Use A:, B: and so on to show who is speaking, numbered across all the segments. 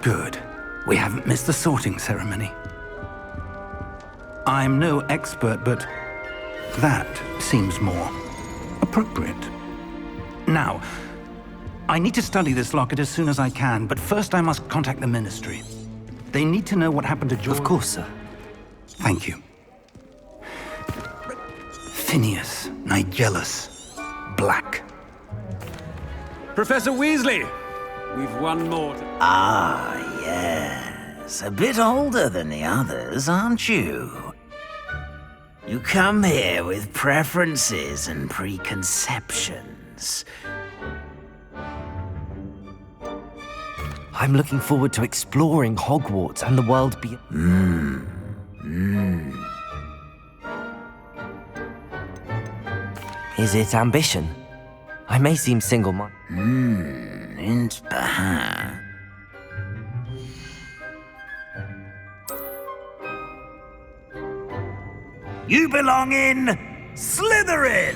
A: Good. We haven't missed the sorting ceremony. I'm no expert, but that seems more appropriate. Now, I need to study this locket as soon as I can, but first I must contact the Ministry. They need to know what happened to George.
B: Of course, sir.
A: Thank you. Phineas, Nigellus, Black.
C: Professor Weasley! We've one more to...
D: Ah, yes. A bit older than the others, aren't you? You come here with preferences and preconceptions.
B: I'm looking forward to exploring Hogwarts and the world beyond. Is it ambition? I may seem single-minded.
D: And perhaps... You belong in Slytherin!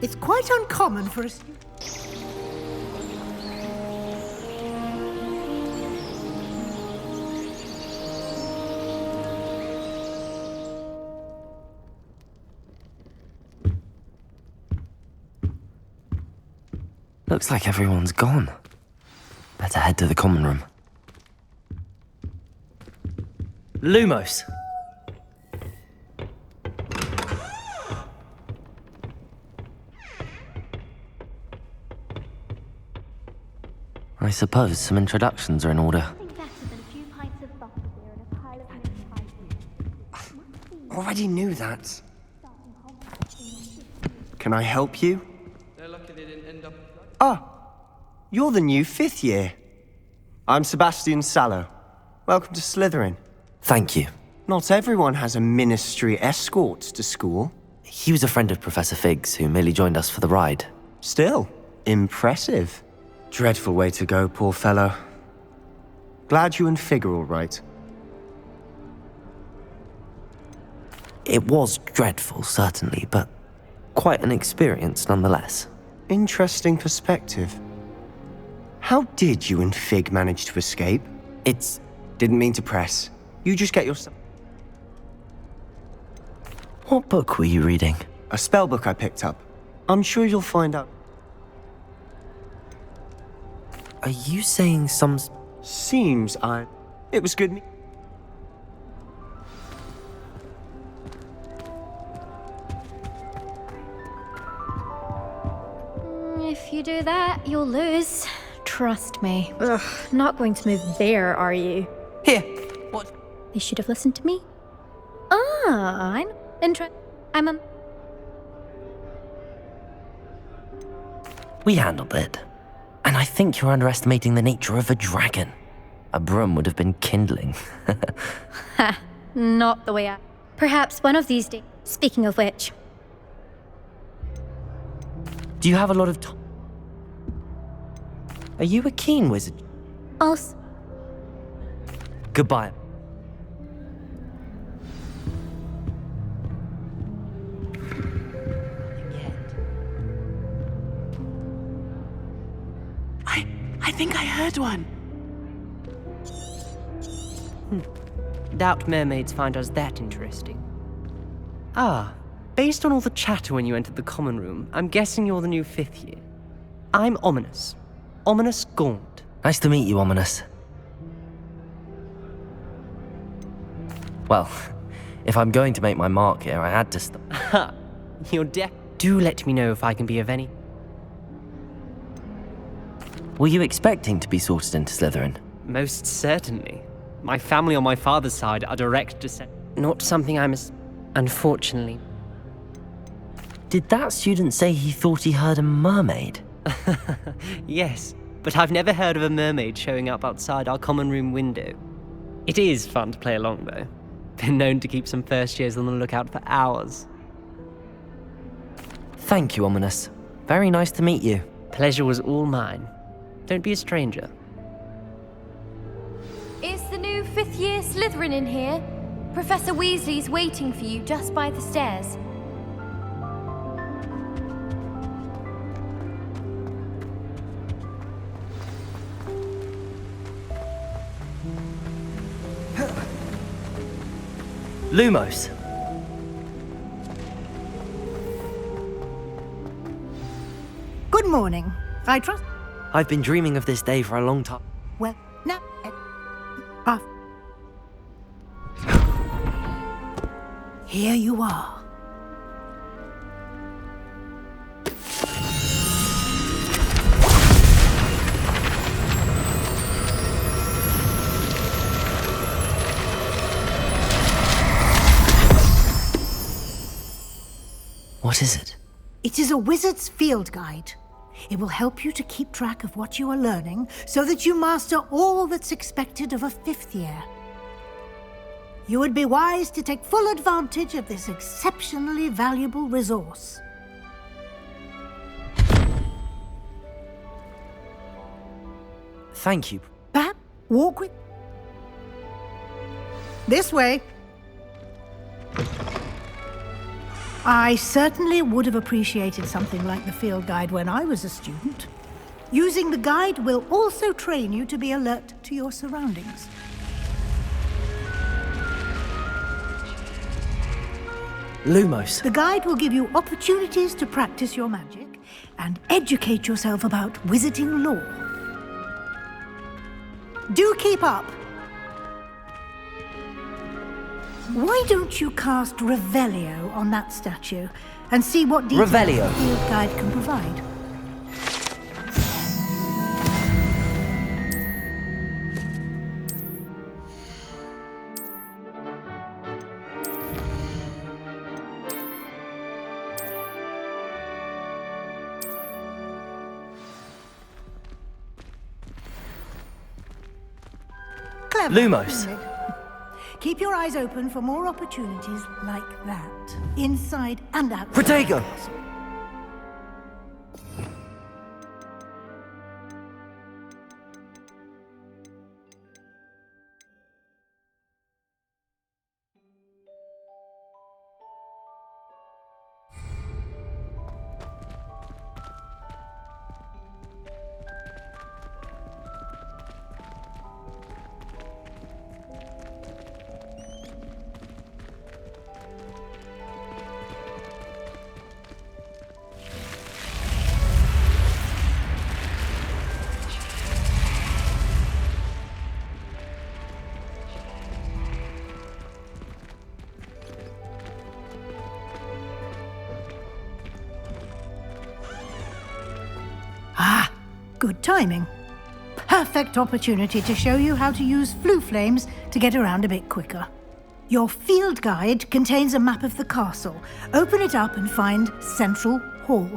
E: It's quite uncommon for us.
B: Looks like everyone's gone. Better head to the common room. Lumos! I suppose some introductions are in order.
F: Already knew that. Can I help you? Ah, you're the new 5th year. I'm Sebastian Sallow. Welcome to Slytherin.
B: Thank you.
F: Not everyone has a ministry escort to school.
B: He was a friend of Professor Fig's who merely joined us for the ride.
F: Still, impressive. Dreadful way to go, poor fellow. Glad you and Fig are all right.
B: It was dreadful, certainly, but quite an experience nonetheless.
F: Interesting perspective. How did you and Fig manage to escape?
B: It's...
F: Didn't mean to press. You just get yourself...
B: What book were you reading?
F: A spell book I picked up. I'm sure you'll find out.
B: Are you saying some...
F: Seems It was good...
G: If you do that, you'll lose. Trust me. Ugh, not going to move there, are you?
B: Here! What?
G: They should have listened to me. Ah, I'm I'm
B: We handled it. And I think you're underestimating the nature of a dragon. A broom would have been kindling.
G: Ha, not the way I... Perhaps one of these days. Speaking of which...
B: Do you have a lot of time? Are you a keen wizard?
G: Also...
B: Goodbye.
H: I think I heard one.
I: Doubt mermaids find us that interesting. Ah, based on all the chatter when you entered the common room, I'm guessing you're the new 5th year. I'm Ominous. Ominous Gaunt.
B: Nice to meet you, Ominous. Well, if I'm going to make my mark here, I had to stop.
I: Ha! You're deaf. Do let me know if I can be of any...
B: Were you expecting to be sorted into Slytherin?
I: Most certainly. My family on my father's side are direct descent. Not something I'm as... Unfortunately.
B: Did that student say he thought he heard a mermaid?
I: Yes, but I've never heard of a mermaid showing up outside our common room window. It is fun to play along, though. Been known to keep some first years on the lookout for hours.
B: Thank you, Ominous. Very nice to meet you.
I: Pleasure was all mine. Don't be a stranger.
J: Is the new 5th year Slytherin in here? Professor Weasley's waiting for you just by the stairs.
B: Lumos.
E: Good morning. I trust.
B: I've been dreaming of this day for a long time.
E: Well, now. Half. Here you are.
B: What is it?
E: It is a wizard's field guide. It will help you to keep track of what you are learning so that you master all that's expected of a 5th year. You would be wise to take full advantage of this exceptionally valuable resource.
B: Thank you.
E: Perhaps walk with... This way. I certainly would have appreciated something like the field guide when I was a student. Using the guide will also train you to be alert to your surroundings.
B: Lumos.
E: The guide will give you opportunities to practice your magic and educate yourself about wizarding lore. Do keep up. Why don't you cast Revelio on that statue and see what details
B: Revelio.
E: the field guide can provide? Clever,
B: Lumos.
E: isn't it? Keep your eyes open for more opportunities like that, inside and outside.
B: Protego!
E: Ah, good timing. Perfect opportunity to show you how to use flue flames to get around a bit quicker. Your field guide contains a map of the castle. Open it up and find Central Hall.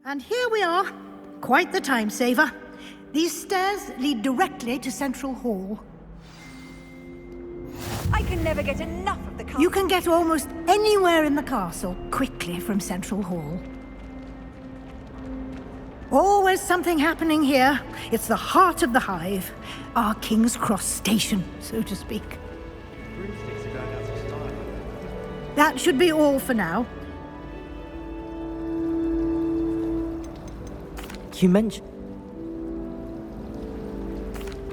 E: And here we are. Quite the time saver. These stairs lead directly to Central Hall.
K: I can never get enough of the castle.
E: You can get almost anywhere in the castle quickly from Central Hall. Always something happening here. It's the heart of the hive. Our King's Cross station, so to speak. That should be all for now.
B: You mentioned...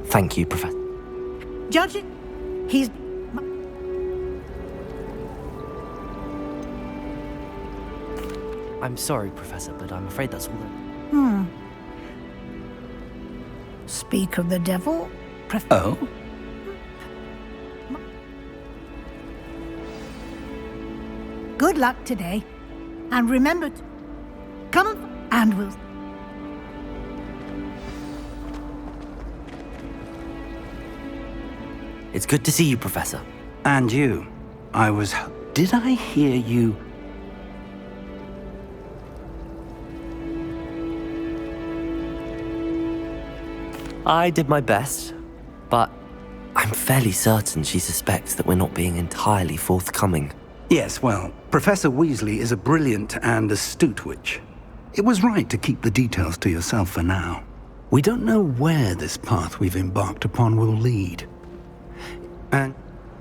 B: Thank you, Professor.
E: Judge it. He's...
B: I'm sorry, Professor, but I'm afraid that's all that...
E: Speak of the devil.
A: Oh?
E: Good luck today. And remember to... Come and we'll...
B: It's good to see you, Professor.
A: And you. I was... Did I hear you...
B: I did my best, but I'm fairly certain she suspects that we're not being entirely forthcoming.
A: Yes, well, Professor Weasley is a brilliant and astute witch. It was right to keep the details to yourself for now. We don't know where this path we've embarked upon will lead. And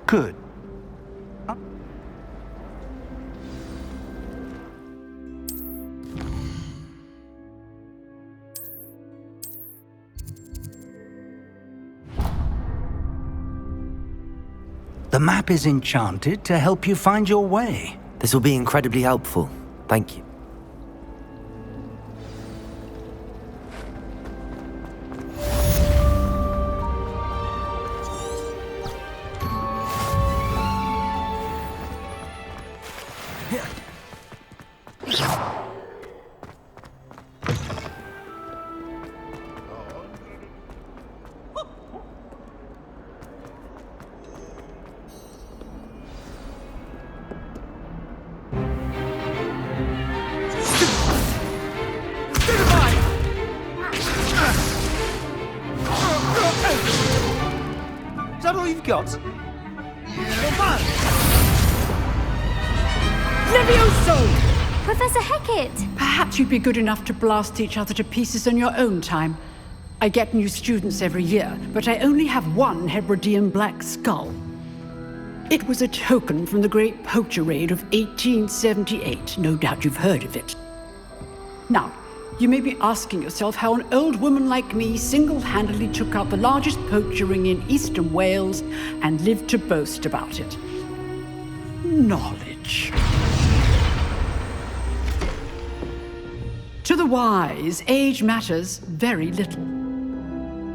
A: good. The map is enchanted to help you find your way.
B: This will be incredibly helpful. Thank you.
F: Is that all you've got?
H: Levioso!
J: Professor Hecat!
H: Perhaps you'd be good enough to blast each other to pieces on your own time. I get new students every year, but I only have one Hebridean black skull. It was a token from the Great Poacher Raid of 1878. No doubt you've heard of it. Now, you may be asking yourself how an old woman like me single-handedly took out the largest poacher ring in eastern Wales and lived to boast about it. Knowledge. To the wise, age matters very little.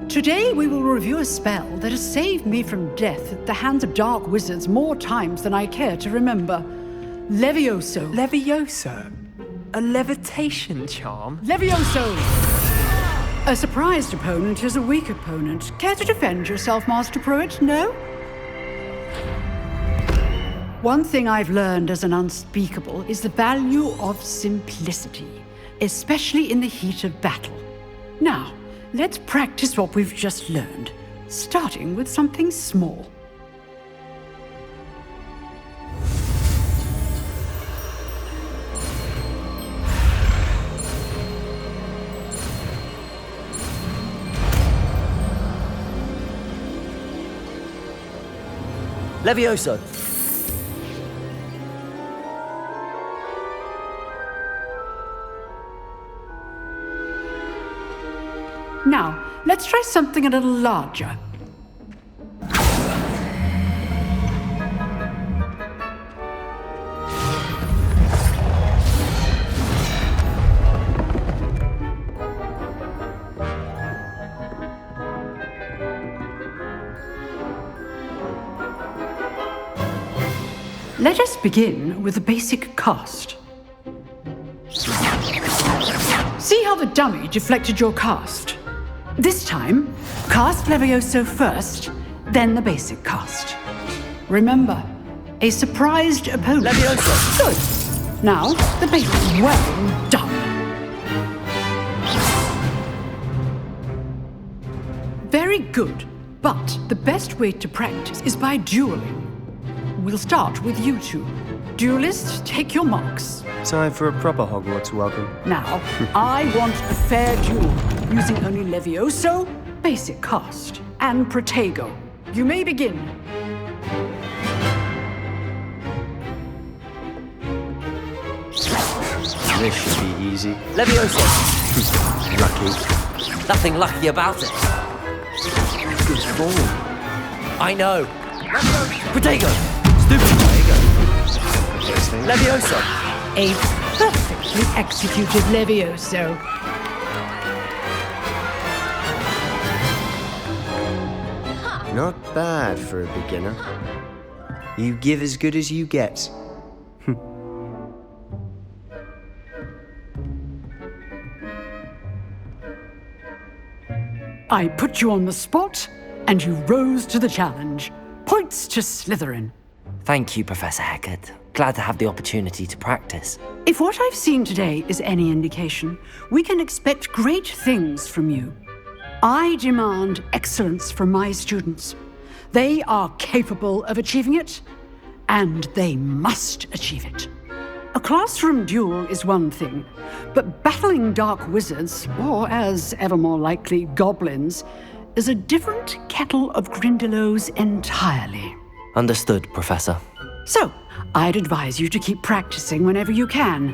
H: Today we will review a spell that has saved me from death at the hands of dark wizards more times than I care to remember. Levioso.
L: Levioso? A levitation charm?
H: Levioso! A surprised opponent is a weak opponent. Care to defend yourself, Master Pruitt? No? One thing I've learned as an unspeakable is the value of simplicity, especially in the heat of battle. Now, let's practice what we've just learned, starting with something small.
B: Levioso!
H: Now, let's try something a little larger. Let us begin with the basic cast. See how the dummy deflected your cast? This time, cast Levioso first, then the basic cast. Remember, a surprised opponent.
B: Levioso!
H: Good. Now, the basic. Well done. Very good, but the best way to practice is by dueling. We'll start with you two. Duelists, take your marks.
F: Time for a proper Hogwarts welcome.
H: Now, I want a fair duel, using only Levioso, basic cast, and Protego. You may begin.
F: This should be easy.
B: Levioso!
F: Lucky.
B: Nothing lucky about it.
F: Good form.
B: I know. Protego! Stupid Protego! Levioso!
H: A perfectly executed Levioso.
F: Not bad for a beginner. You give as good as you get.
H: I put you on the spot, and you rose to the challenge. Points to Slytherin.
B: Thank you, Professor Hecat. Glad to have the opportunity to practice.
H: If what I've seen today is any indication, we can expect great things from you. I demand excellence from my students. They are capable of achieving it, and they must achieve it. A classroom duel is one thing, but battling dark wizards, or as ever more likely, goblins, is a different kettle of Grindylows entirely.
B: Understood, Professor.
H: So, I'd advise you to keep practicing whenever you can.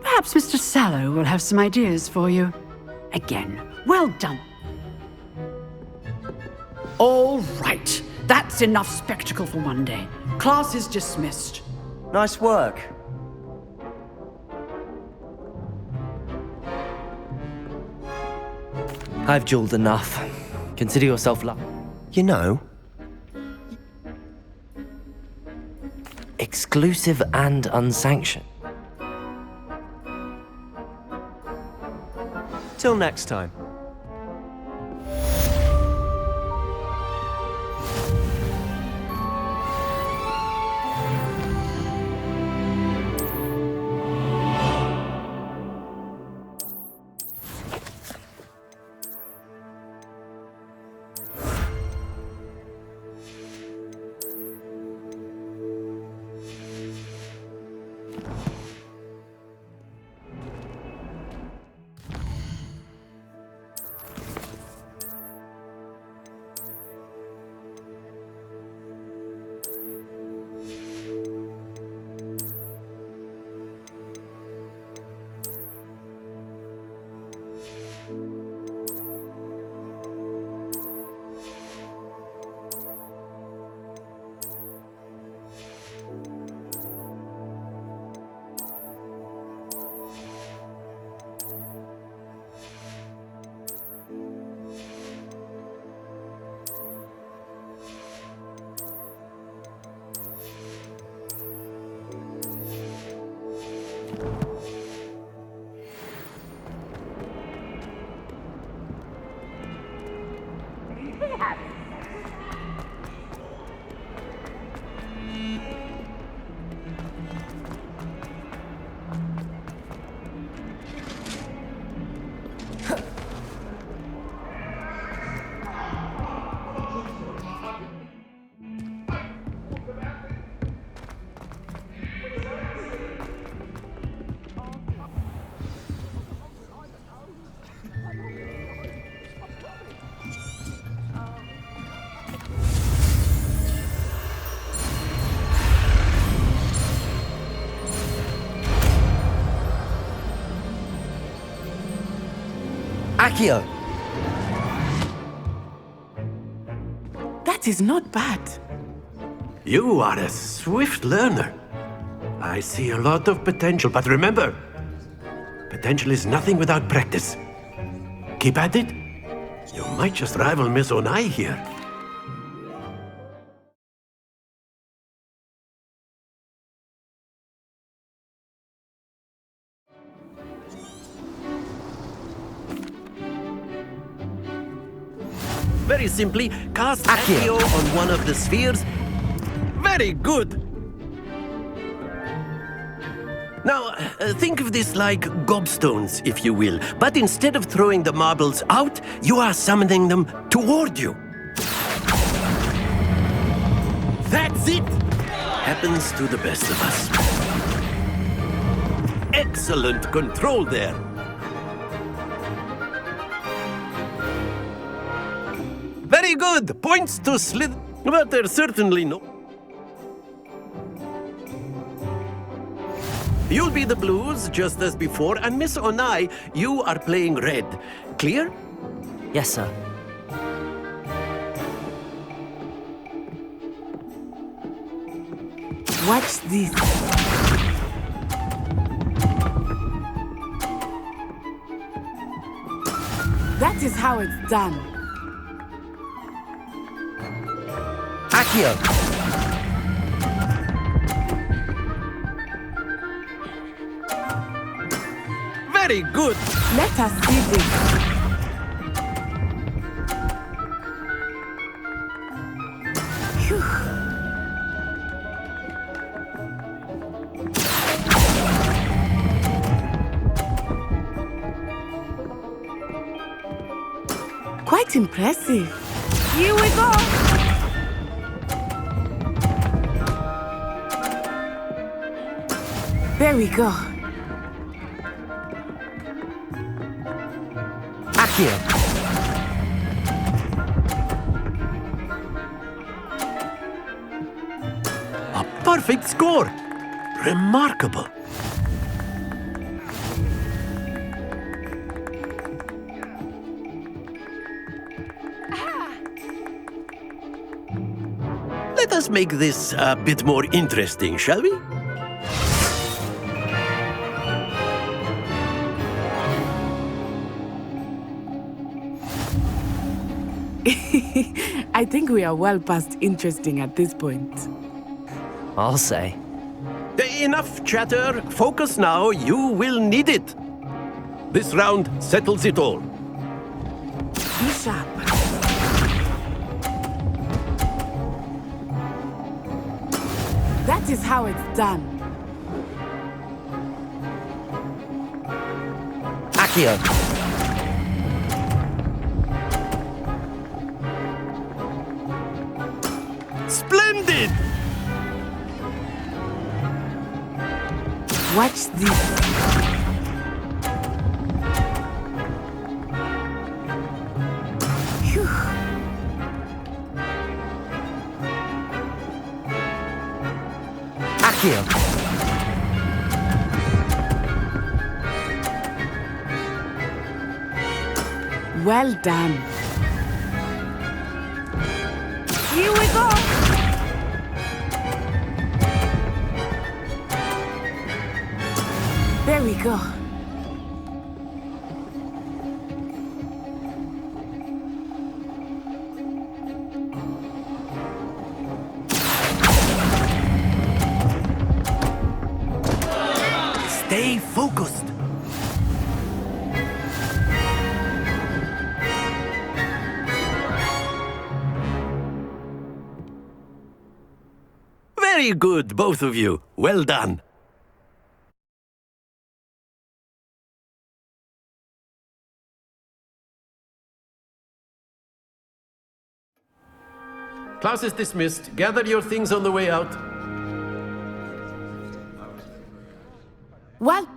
H: Perhaps Mr. Sallow will have some ideas for you. Again, well done. All right, that's enough spectacle for one day. Class is dismissed.
F: Nice work.
B: I've dueled enough. Consider yourself lucky.
F: You know,
B: Exclusive and unsanctioned.
F: till next time.
B: Accio!
M: That is not bad.
N: You are a swift learner. I see a lot of potential, but remember, potential is nothing without practice. Keep at it. You might just rival Miss Onai here. Very simply, cast Accio on one of the spheres. Very good! Now, think of this like gobstones, if you will. But instead of throwing the marbles out, you are summoning them toward you. That's it! Happens to the best of us. Excellent control there. Very good! Points to Slith... But there's certainly no... You'll be the blues, just as before, and Miss Onai, you are playing red. Clear?
B: Yes, sir.
M: Watch this. That is how it's done.
B: Accio!
N: Very good!
M: Let us see this. Phew. Quite impressive. Here we go. There we go.
B: Accio.
N: A perfect score! Remarkable. Let us make this a bit more interesting, shall we?
M: I think we are well past interesting at this point.
B: I'll say.
N: Enough chatter. Focus now. You will need it. This round settles it all.
M: Be sharp. That is how it's done.
B: Accio.
N: Splendid!
M: Watch this. Phew.
B: Accio.
M: Well done. Here we go. There we go.
N: Stay focused. Very good, both of you. Well done. Class is dismissed. Gather your things on the way out.
M: Well,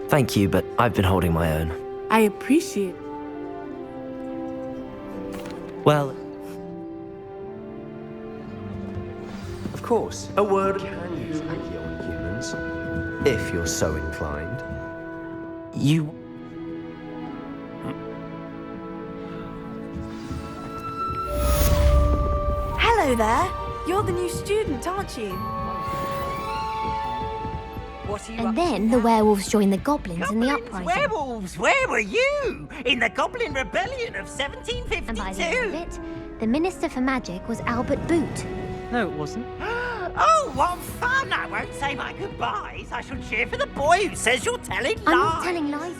B: Thank you, but I've been holding my own.
M: I appreciate.
B: Well,
F: Of course.
N: A word.
F: Can use Accio on humans, if you're so inclined.
B: you...
K: Hello there. You're the new student, aren't you? What are you
J: And then the werewolves joined the goblins in the uprising.
D: Werewolves, where were you? In the Goblin Rebellion of 1752?
J: And by the end of it, the Minister for Magic was Albert Boot.
I: No, it wasn't.
D: Oh, what fun! I won't say my goodbyes. I shall cheer for the boy who says you're telling lies.
J: I'm not telling lies,